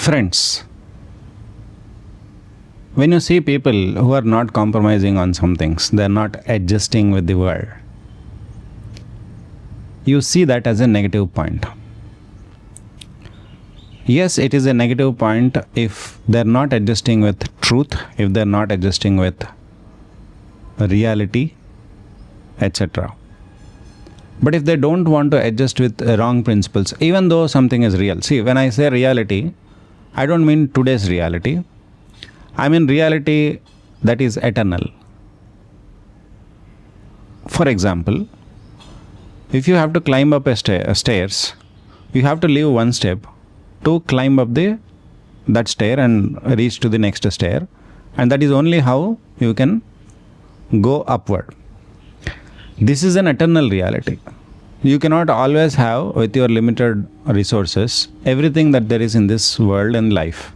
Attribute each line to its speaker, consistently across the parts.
Speaker 1: Friends, when you see people who are not compromising on some things, they are not adjusting with the world, you see that as a negative point. Yes, it is a negative point if they are not adjusting with truth, if they are not adjusting with reality, etc. But if they don't want to adjust with wrong principles, even though something is real. See, when I say reality, I don't mean today's reality. I mean reality that is eternal. For example, if you have to climb up a stairs, you have to leave one step to climb up that stair and reach to the next stair, and that is only how you can go upward. This is an eternal reality. You cannot always have, with your limited resources, everything that there is in this world and life.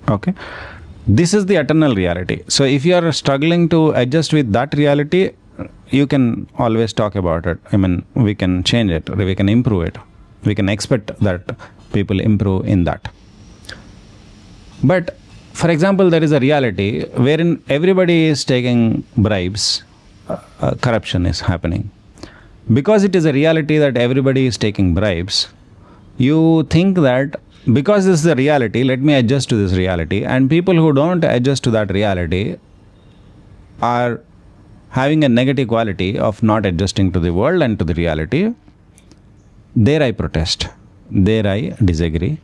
Speaker 1: Okay? This is the eternal reality. So if you are struggling to adjust with that reality, you can always talk about it. I mean, we can change it, we can improve it. We can expect that people improve in that. But for example, there is a reality wherein everybody is taking bribes, corruption is happening. Because it is a reality that everybody is taking bribes, you think that because this is the reality, let me adjust to this reality. And people who don't adjust to that reality are having a negative quality of not adjusting to the world and to the reality. There I protest, there I disagree,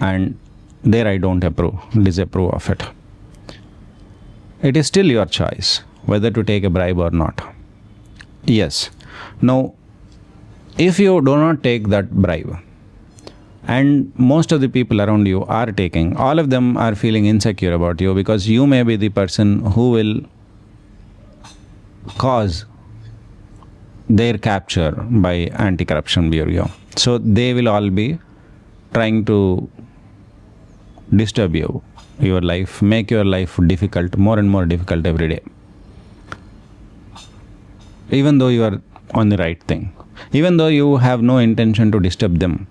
Speaker 1: and there I don't disapprove of it. It is still your choice whether to take a bribe or not. Yes. Now, if you do not take that bribe, and most of the people around you are taking, all of them are feeling insecure about you because you may be the person who will cause their capture by Anti-Corruption Bureau. So they will all be trying to disturb you, your life, make your life difficult, more and more difficult every day. Even though you are on the right thing, even though you have no intention to disturb them,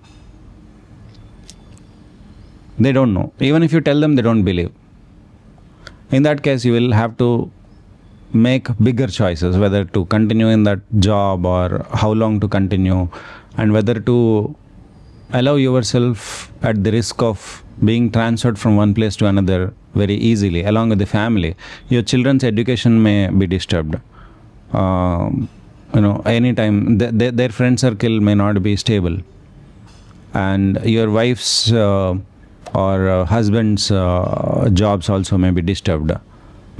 Speaker 1: they don't know. Even if you tell them, they don't believe. In that case, you will have to make bigger choices, whether to continue in that job or how long to continue, and whether to allow yourself at the risk of being transferred from one place to another very easily, along with the family. Your children's education may be disturbed. Anytime their friend circle may not be stable, and your wife's or husband's jobs also may be disturbed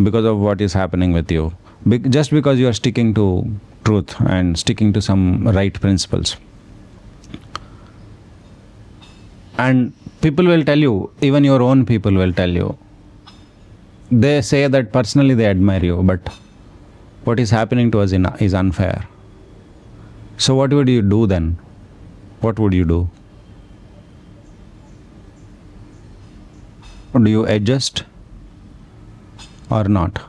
Speaker 1: because of what is happening with you, just because you are sticking to truth and sticking to some right principles. And people will tell you, even your own people will tell you, they say that personally they admire you, but what is happening to us is unfair. So what would you do then? What would you do? Do you adjust or not?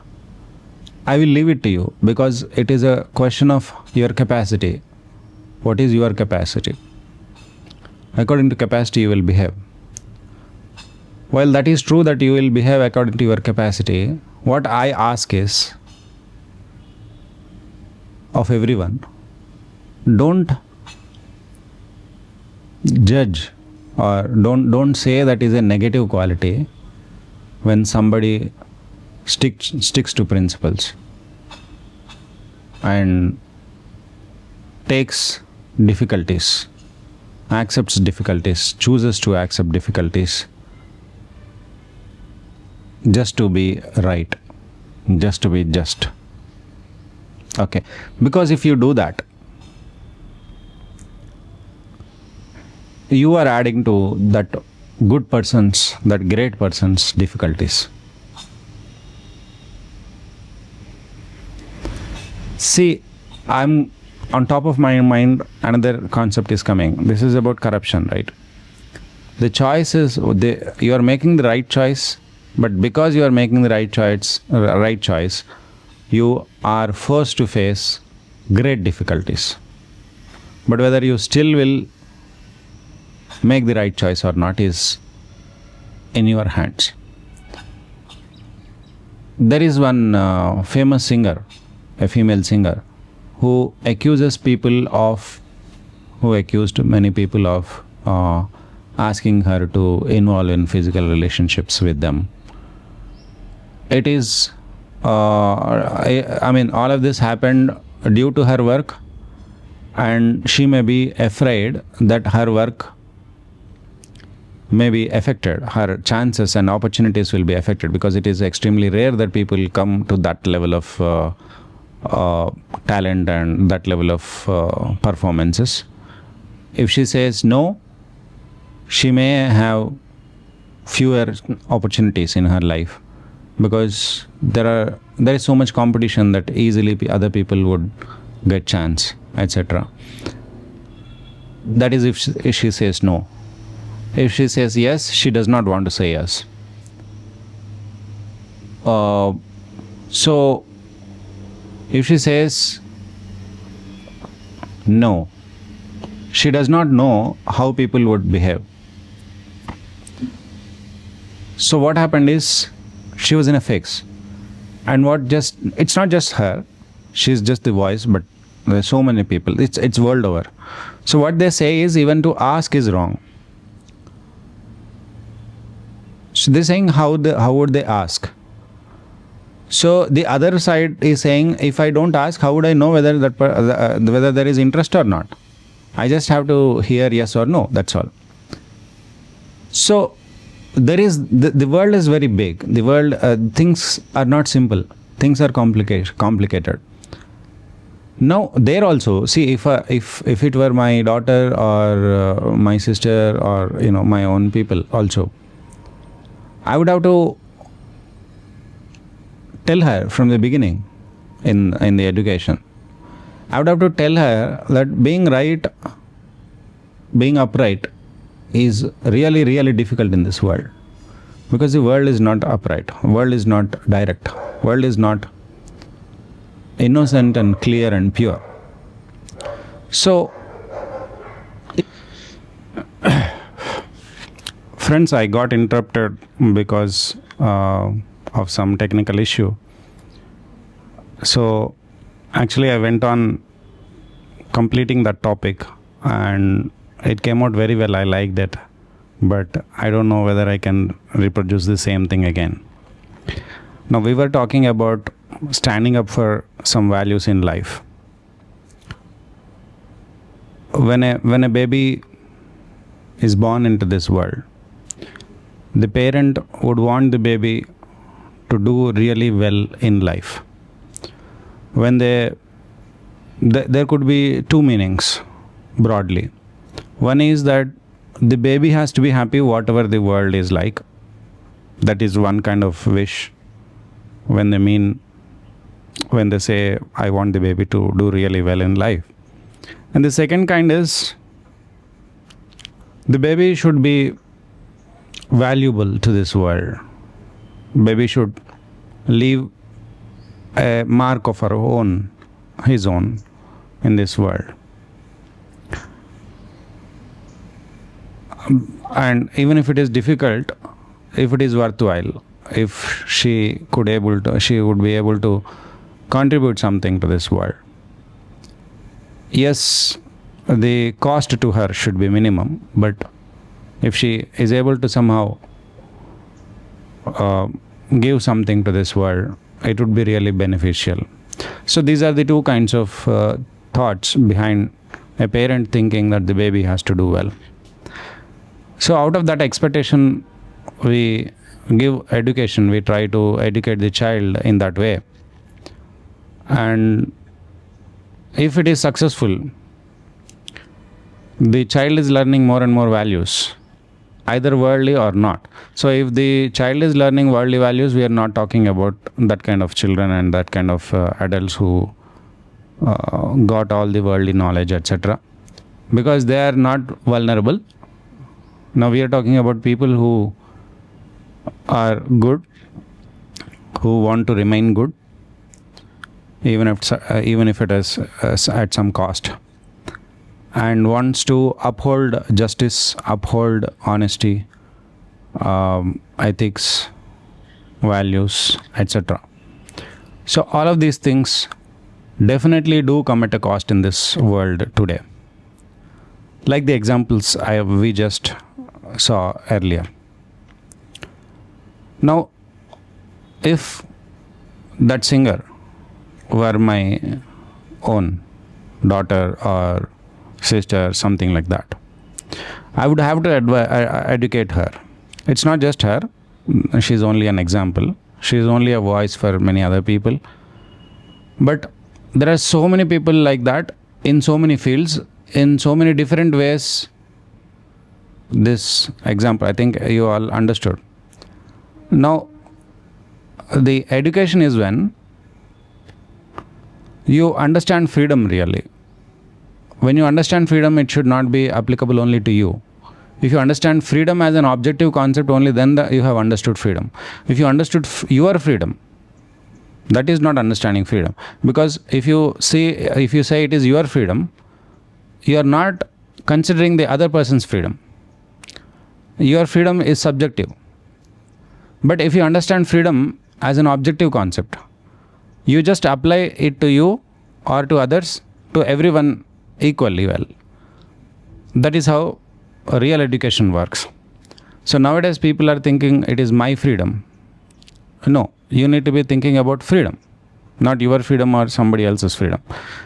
Speaker 1: I will leave it to you, because it is a question of your capacity. What is your capacity? According to capacity, you will behave. While that is true that you will behave according to your capacity, what I ask is, of everyone, don't judge or don't say that is a negative quality when somebody sticks to principles and takes difficulties, accepts difficulties, chooses to accept difficulties just to be right, just to be just. Okay, because if you do that, you are adding to that good person's, that great person's difficulties. See, I'm on top of my mind, another concept is coming. This is about corruption, right? The choice is, you are making the right choice, but because you are making the right choice, you are forced to face great difficulties. But whether you still will make the right choice or not is in your hands. There is one famous singer, a female singer, who accused many people of asking her to involve in physical relationships with them. It is, I mean, all of this happened due to her work, and she may be afraid that her work may be affected, her chances and opportunities will be affected, because it is extremely rare that people come to that level of talent and that level of performances. If she says no, she may have fewer opportunities in her life, because there is so much competition that easily other people would get chance, etc. That is if she says no. If she says yes, she does not want to say yes. So if she says no, she does not know how people would behave. So what happened is, she was in a fix. And it's not just her, she's just the voice, but there's so many people, it's world over. So what they say is, even to ask is wrong. So they're saying, how would they ask? So the other side is saying, if I don't ask, how would I know whether whether there is interest or not? I just have to hear yes or no, that's all. So there is the world is very big. The world, things are not simple. Things are complicated. Now there also, see, if it were my daughter or my sister or my own people also, I would have to tell her from the beginning in the education. I would have to tell her that being right, being upright is really, really difficult in this world, because the world is not upright, world is not direct, world is not innocent and clear and pure. So friends, I got interrupted because of some technical issue. So actually I went on completing that topic and it came out very well. I liked it, but I don't know whether I can reproduce the same thing again. Now we were talking about standing up for some values in life. When a baby is born into this world, the parent would want the baby to do really well in life. When there could be two meanings broadly. One is that the baby has to be happy whatever the world is like. That is one kind of wish when they say, I want the baby to do really well in life. And the second kind is, the baby should be valuable to this world. Baby should leave a mark of his own in this world. And even if it is difficult, if it is worthwhile, if she would be able to contribute something to this world. Yes, the cost to her should be minimum, but if she is able to somehow give something to this world, it would be really beneficial. So these are the two kinds of thoughts behind a parent thinking that the baby has to do well. So out of that expectation, we give education, we try to educate the child in that way. And if it is successful, the child is learning more and more values, either worldly or not. So if the child is learning worldly values, we are not talking about that kind of children and that kind of adults who got all the worldly knowledge, etc., because they are not vulnerable. Now we are talking about people who are good, who want to remain good, even if it is at some cost, and wants to uphold justice, uphold honesty, ethics, values, etc. So all of these things definitely do come at a cost in this world today. Like the examples we just saw earlier. Now, if that singer were my own daughter or sister, something like that, I would have to educate her. It's not just her. She's only an example. She's only a voice for many other people. But there are so many people like that in so many fields, in so many different ways. This example, I think you all understood. Now, the education is when you understand freedom really. When you understand freedom, it should not be applicable only to you. If you understand freedom as an objective concept only, then you have understood freedom. If you understood your freedom, that is not understanding freedom. Because if you say it is your freedom, you are not considering the other person's freedom. Your freedom is subjective. But if you understand freedom as an objective concept, you just apply it to you or to others, to everyone equally well. That is how real education works. So nowadays people are thinking it is my freedom. No, you need to be thinking about freedom, not your freedom or somebody else's freedom.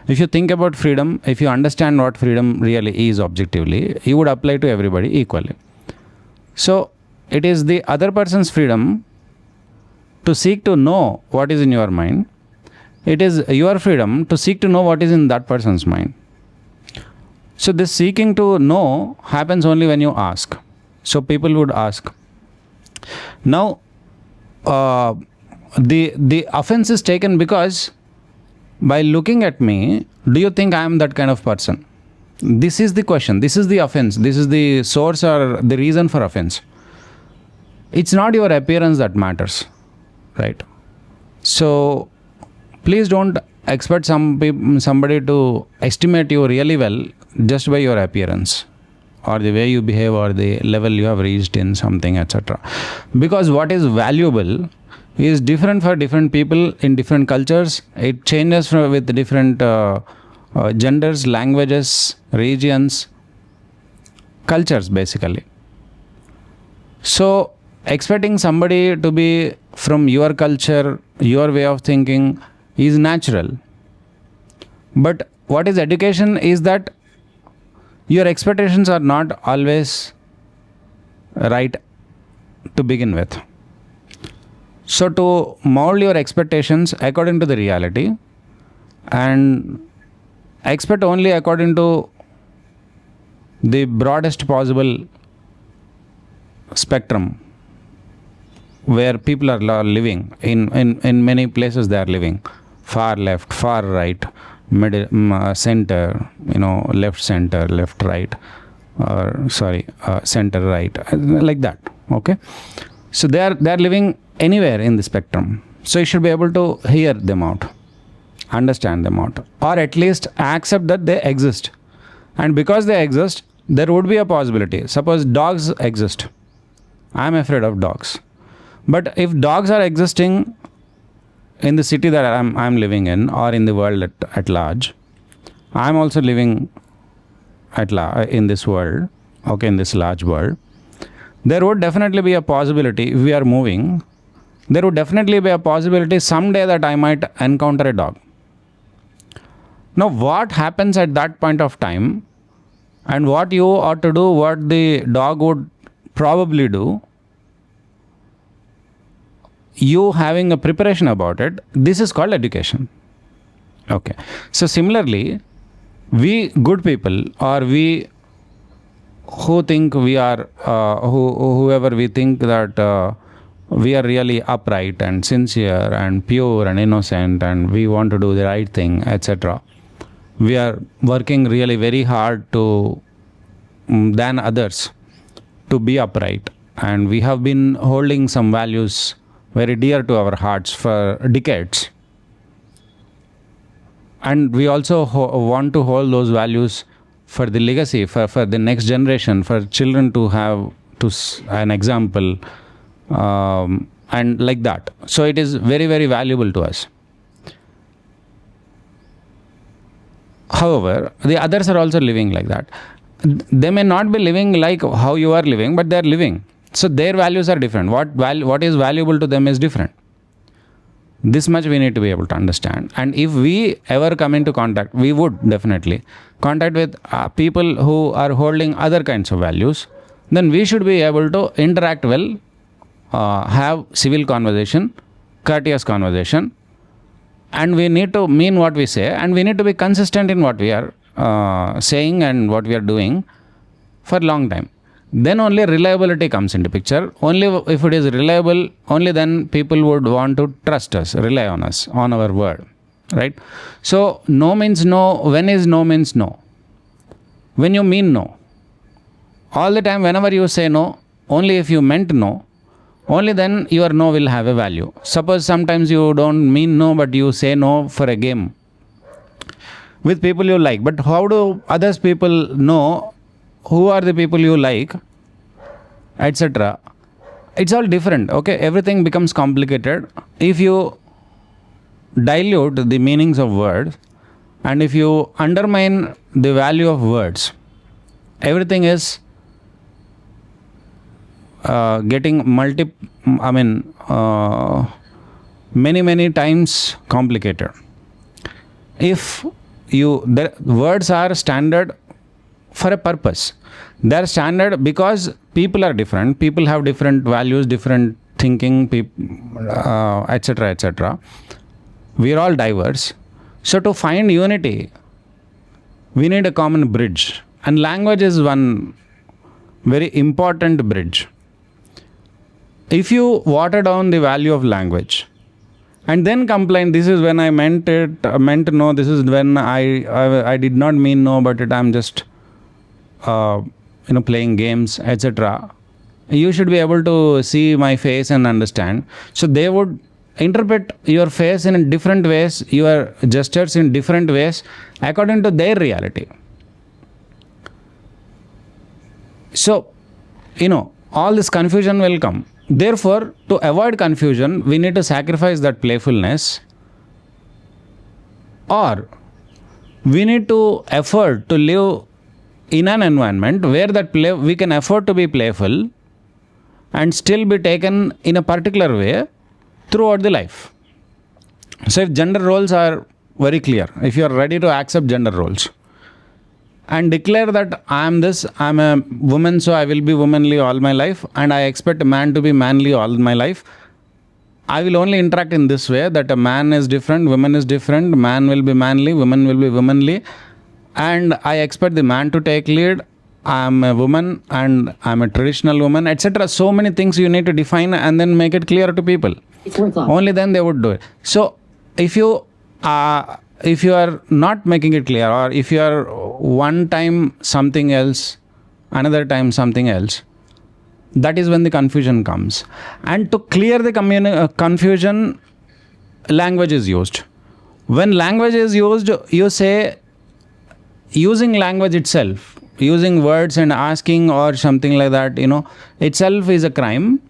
Speaker 1: If you think about freedom, if you understand what freedom really is objectively, you would apply to everybody equally. So it is the other person's freedom to seek to know what is in your mind. It is your freedom to seek to know what is in that person's mind. So this seeking to know happens only when you ask. So people would ask. Now, the offense is taken because by looking at me, do you think I am that kind of person? This is the question. This is the offense. This is the source or the reason for offense. It's not your appearance that matters, right? So please don't expect somebody to estimate you really well just by your appearance or the way you behave or the level you have reached in something, etc. Because what is valuable is different for different people in different cultures. It changes with different genders, languages, regions, cultures basically. So expecting somebody to be from your culture, your way of thinking is natural. But what is education is that your expectations are not always right to begin with. So to mold your expectations according to the reality and expect only according to the broadest possible spectrum where people are living in many places. They are living far left, far right, middle, center, left center, left right, center right, like that. Okay, so they are living anywhere in the spectrum. So you should be able to hear them out, understand them out, or at least accept that they exist. And because they exist, there would be a possibility. Suppose dogs exist. I am afraid of dogs. But if dogs are existing in the city that I'm living in or in the world at large, I'm also living in this world, okay, in this large world, there would definitely be a possibility, if we are moving, there would definitely be a possibility someday that I might encounter a dog. Now, what happens at that point of time and what you ought to do, what the dog would probably do, you having a preparation about it, this is called education. Okay. So similarly, we good people, or we who think we are, whoever we think that we are really upright and sincere and pure and innocent and we want to do the right thing, etc. We are working really very hard to than others to be upright, and we have been holding some values very dear to our hearts for decades. And we also want to hold those values for the legacy, for the next generation, for children to have an example, and like that. So it is very, very valuable to us. However, the others are also living like that. They may not be living like how you are living, but they are living. So their values are different. What is valuable to them is different. This much we need to be able to understand. And if we ever come into contact, we would definitely contact with people who are holding other kinds of values, then we should be able to interact well, have civil conversation, courteous conversation, and we need to mean what we say, and we need to be consistent in what we are saying and what we are doing for a long time. Then only reliability comes into picture. Only if it is reliable, only then people would want to trust us, rely on us, on our word, right? So no means no. When is no means no? When you mean no. All the time, whenever you say no, only if you meant no, only then your no will have a value. Suppose sometimes you don't mean no, but you say no for a game with people you like. But how do others people know who are the people you like, etc.? It's all different. Okay, everything becomes complicated if you dilute the meanings of words, and if you undermine the value of words. Everything is getting many times complicated. If the words are standard for a purpose, they are standard because people are different. People have different values, different thinking, etc., etc. We are all diverse. So to find unity, we need a common bridge, and language is one very important bridge. If you water down the value of language and then complain, this is when I meant no, this is when I did not mean no, but I'm just playing games, etc. You should be able to see my face and understand. So they would interpret your face in different ways, your gestures in different ways, according to their reality. So, all this confusion will come. Therefore, to avoid confusion, we need to sacrifice that playfulness, or we need to effort to live in an environment where that we can afford to be playful and still be taken in a particular way throughout the life. So if gender roles are very clear, if you are ready to accept gender roles and declare that I'm a woman, so I will be womanly all my life, and I expect a man to be manly all my life. I will only interact in this way, that a man is different, woman is different, man will be manly, woman will be womanly, and I expect the man to take lead. I'm a woman and I'm a traditional woman, etc. So many things you need to define and then make it clear to people. Only then they would do it. So if you are not making it clear, or if you are one time something else, another time something else, that is when the confusion comes. And to clear the confusion, language is used. When language is used, you say, using language itself, using words and asking or something like that, itself is a crime.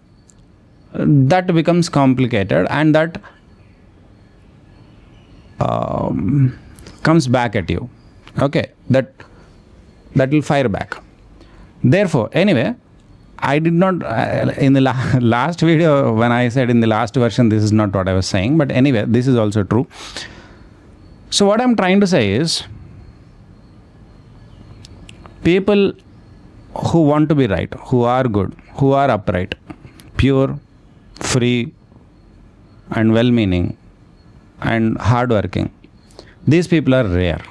Speaker 1: That becomes complicated, and that comes back at you. Okay, that will fire back. Therefore, anyway, I did not in the last video, when I said in the last version, this is not what I was saying, but anyway, this is also true. So what I'm trying to say is, people who want to be right, who are good, who are upright, pure, free, and well-meaning, and hardworking, these people are rare.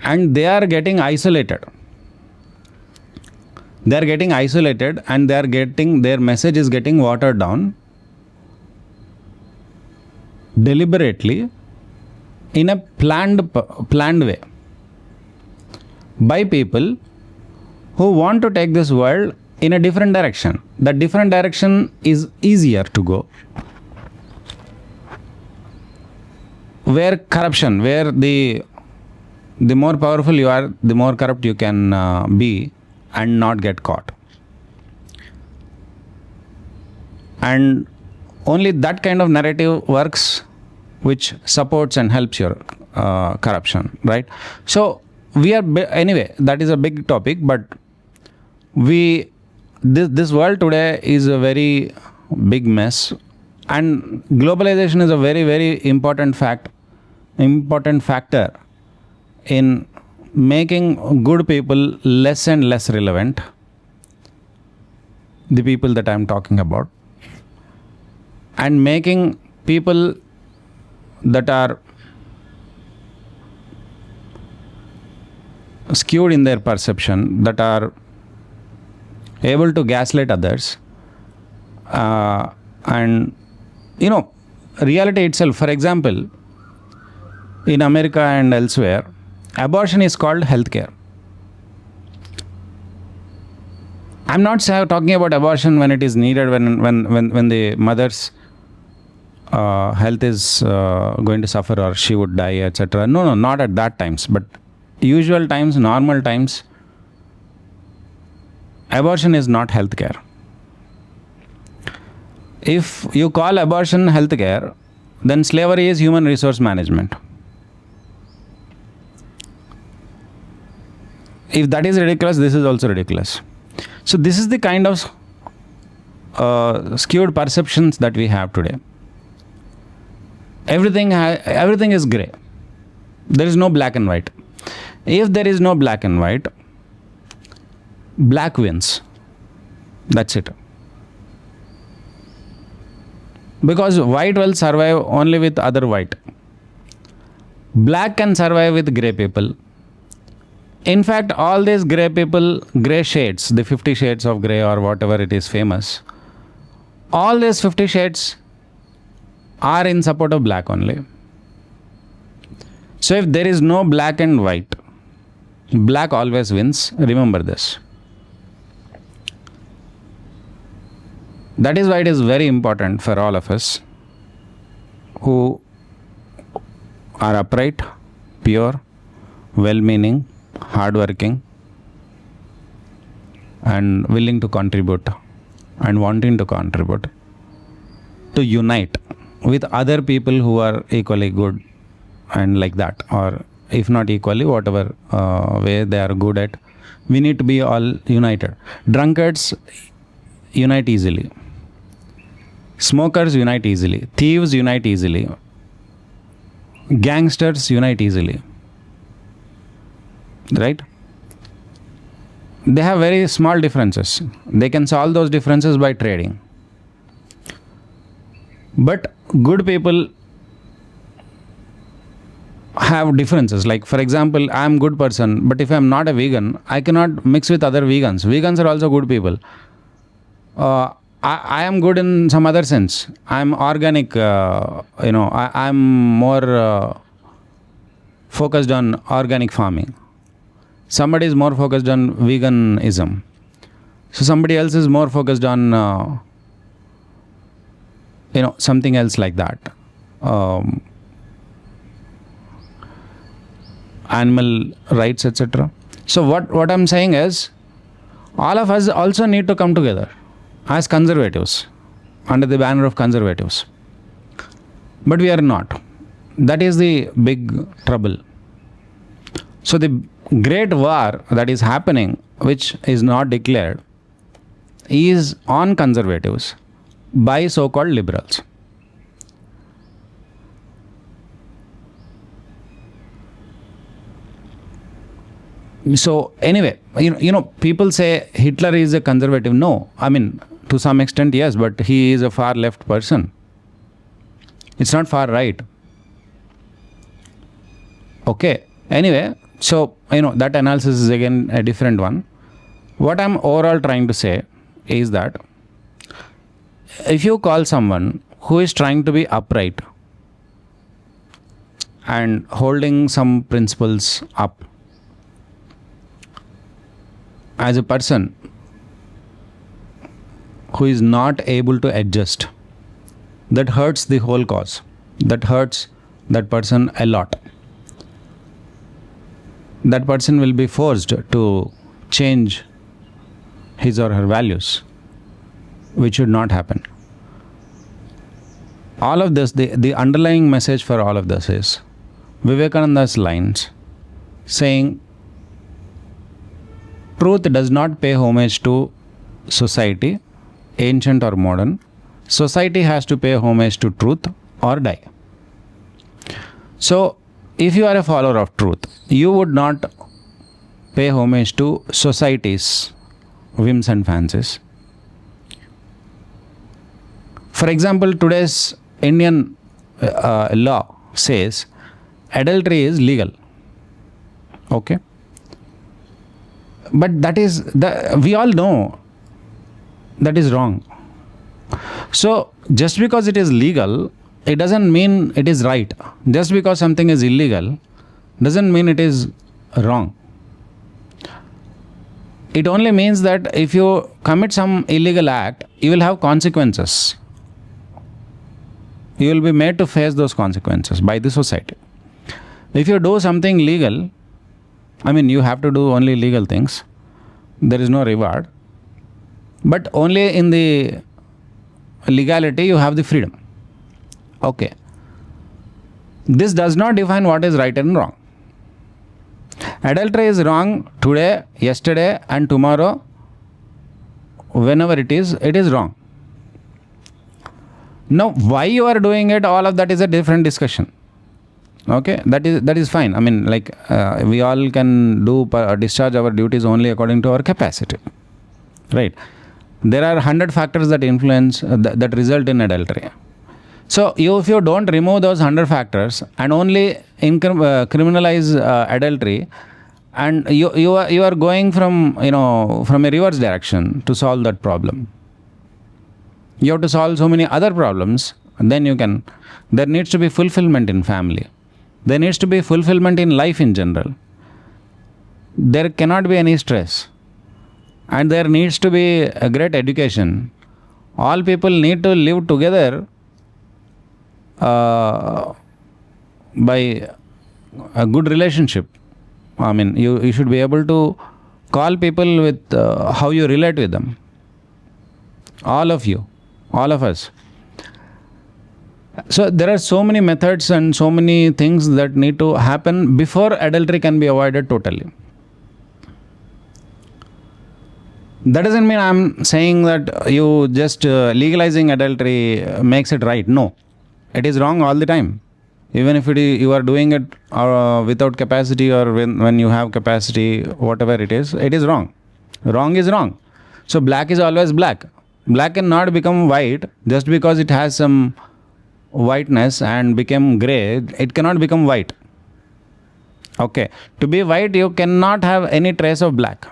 Speaker 1: And they are getting isolated. They are getting isolated, and their message is getting watered down deliberately in a planned way by people who want to take this world in a different direction. That different direction is easier to go, where corruption, where the more powerful you are, the more corrupt you can be and not get caught. And only that kind of narrative works which supports and helps your corruption, right? So we are anyway, that is a big topic, but this world today is a very big mess, and globalization is a very, very important factor in making good people less and less relevant, the people that I'm talking about, and making people that are skewed in their perception, that are able to gaslight others, and reality itself. For example, in America and elsewhere, abortion is called healthcare. I'm not talking about abortion when it is needed, when the mother's health is going to suffer or she would die, etc. No, not at that times, but usual times, normal times, abortion is not healthcare. If you call abortion healthcare, then slavery is human resource management. If that is ridiculous, this is also ridiculous. So this is the kind of skewed perceptions that we have today. Everything is gray. There is no black and white. If there is no black and white, black wins. That's it. Because white will survive only with other white. Black can survive with gray people. In fact, all these gray people, gray shades, the 50 shades of gray or whatever it is famous, all these 50 shades are in support of black only. So if there is no black and white, black always wins. Remember this. That is why it is very important for all of us who are upright, pure, well-meaning, hardworking, and willing to contribute and wanting to contribute, to unite with other people who are equally good and like that, or if not equally, whatever way they are good at. We need to be all united. Drunkards unite easily. Smokers unite easily. Thieves unite easily. Gangsters unite easily. Right? They have very small differences. They can solve those differences by trading. But good people have differences. Like, for example, I am a good person, but if I am not a vegan, I cannot mix with other vegans. Vegans are also good people. I am good in some other sense. I am organic. I am more focused on organic farming. Somebody is more focused on veganism. So somebody else is more focused on something else like that. Animal rights, etc. So what I'm saying is, all of us also need to come together as conservatives, under the banner of conservatives. But we are not. That is the big trouble. So the great war that is happening, which is not declared, is on conservatives by so-called liberals. So anyway, people say Hitler is a conservative. No, I mean, to some extent, yes, but he is a far left person. It's not far right. Okay. Anyway, so, that analysis is again a different one. What I'm overall trying to say is that if you call someone who is trying to be upright and holding some principles up as a person who is not able to adjust, that hurts the whole cause. That hurts that person a lot. That person will be forced to change his or her values, which should not happen. all of this, the underlying message for all of this is Vivekananda's lines saying truth does not pay homage to society, ancient or modern. Society has to pay homage to truth or die. So, if you are a follower of truth, you would not pay homage to society's whims and fancies. For example, today's Indian law says adultery is legal. Okay? But we all know that is wrong. So, just because it is legal, it doesn't mean it is right. Just because something is illegal doesn't mean it is wrong. It only means that if you commit some illegal act, you will have consequences. You will be made to face those consequences by the society. If you do something legal, you have to do only legal things. There is no reward. But only in the legality you have the freedom. Okay. This does not define what is right and wrong. Adultery is wrong today, yesterday, and tomorrow. Whenever it is wrong. Now, why you are doing it, all of that is a different discussion. Okay, that is fine. We all can discharge our duties only according to our capacity. Right. There are 100 factors that influence, that result in adultery. So, if you don't remove those 100 factors and only criminalize adultery, and you are going from a reverse direction to solve that problem. You have to solve so many other problems, and then there needs to be fulfillment in family. There needs to be fulfillment in life in general. There cannot be any stress. And there needs to be a great education. All people need to live together by a good relationship. You should be able to call people with how you relate with them. All of you, all of us. So there are so many methods and so many things that need to happen before adultery can be avoided totally. That doesn't mean I'm saying that you just legalizing adultery makes it right. No, it is wrong all the time. Even if you are doing it without capacity, or when you have capacity, whatever it is wrong. Wrong is wrong. So black is always black. Black cannot become white just because it has some whiteness and become grey. It cannot become white. Okay. To be white, you cannot have any trace of black.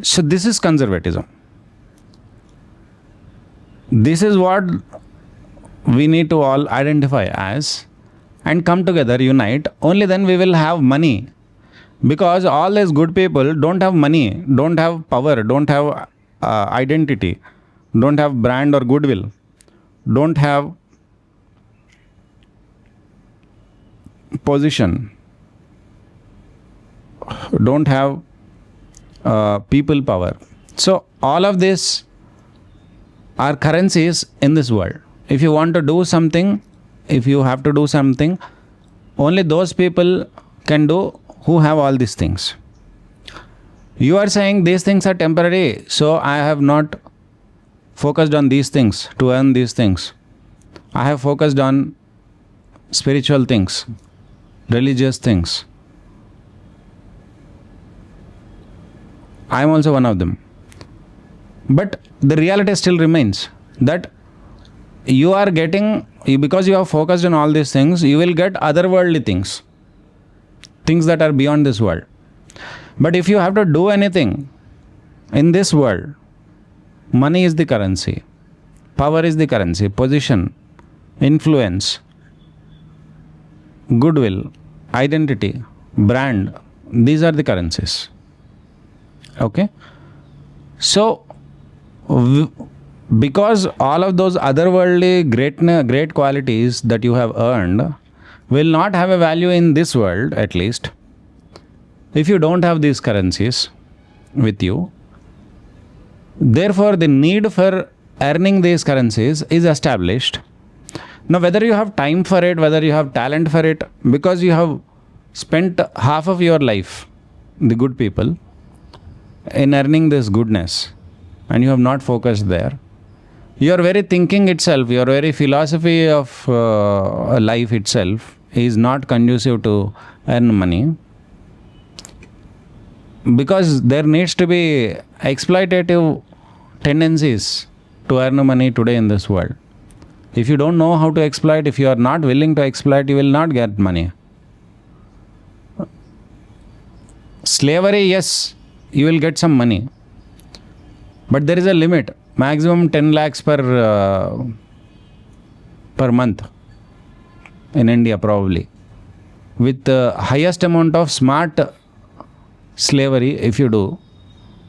Speaker 1: So this is conservatism. This is what we need to all identify as and come together, unite. Only then we will have money. Because all these good people don't have money, don't have power, don't have identity, don't have brand or goodwill, don't have position, don't have people power. So all of this are currencies in this world. If you want to do something, if you have to do something, only those people can do who have all these things. You are saying these things are temporary, so I have not focused on these things to earn these things. I have focused on spiritual things, religious things. I am also one of them. But the reality still remains that you are getting, because you have focused on all these things, you will get otherworldly things. Things that are beyond this world. But if you have to do anything in this world, money is the currency, power is the currency, position, influence, goodwill, identity, brand, these are the currencies. Okay? So, because all of those otherworldly great qualities that you have earned will not have a value in this world, at least, if you don't have these currencies with you. Therefore, the need for earning these currencies is established. Now, whether you have time for it, whether you have talent for it, because you have spent half of your life, the good people, in earning this goodness, and you have not focused there, your very thinking itself, your very philosophy of life itself is not conducive to earn money, because there needs to be exploitative tendencies to earn money today in this world. If you don't know how to exploit, if you are not willing to exploit, you will not get money. Slavery, yes, you will get some money, but there is a limit, maximum 10 lakhs per month in India probably. With the highest amount of smart slavery, if you do,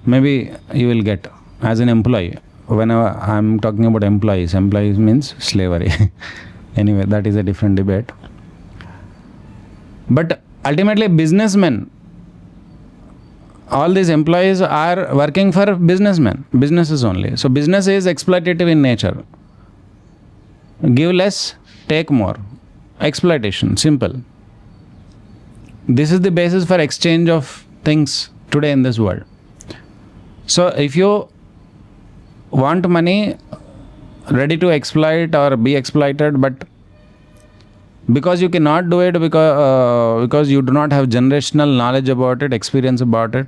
Speaker 1: maybe you will get as an employee. Whenever I'm talking about employees means slavery. Anyway, that is a different debate. But ultimately, businessmen, all these employees are working for businesses only. So business is exploitative in nature. Give less, take more. Exploitation, simple. This is the basis for exchange of things today in this world. So if you want money, ready to exploit or be exploited, but because you cannot do it because you do not have generational knowledge about it, experience about it,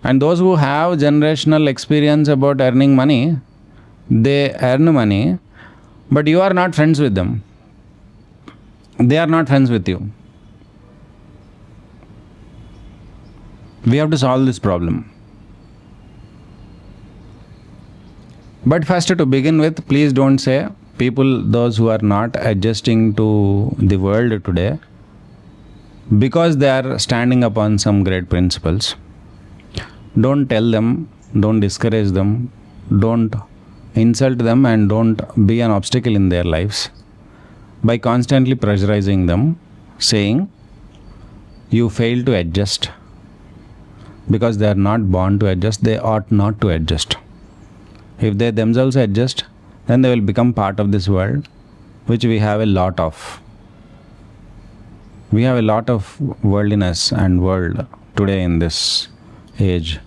Speaker 1: and those who have generational experience about earning money, they earn money, but you are not friends with them. They are not friends with you. We have to solve this problem. But first, to begin with, please don't say people, those who are not adjusting to the world today, because they are standing upon some great principles. Don't tell them, don't discourage them, don't insult them, and don't be an obstacle in their lives by constantly pressurizing them, saying you fail to adjust. Because they are not born to adjust, they ought not to adjust. If they themselves adjust, then they will become part of this world, which we have a lot of. We have a lot of worldliness and world today in this age.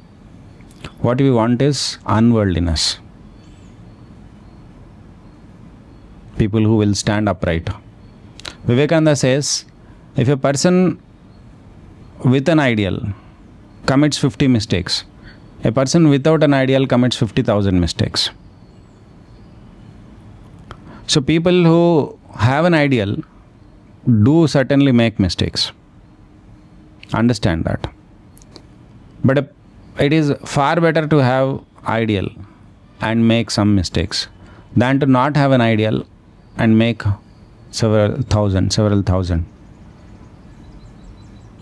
Speaker 1: What we want is unworldliness. People who will stand upright. Vivekananda says, if a person with an ideal commits 50 mistakes, a person without an ideal commits 50,000 mistakes. So people who have an ideal do certainly make mistakes. Understand that. But it is far better to have ideal and make some mistakes than to not have an ideal and make several thousand.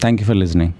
Speaker 1: Thank you for listening.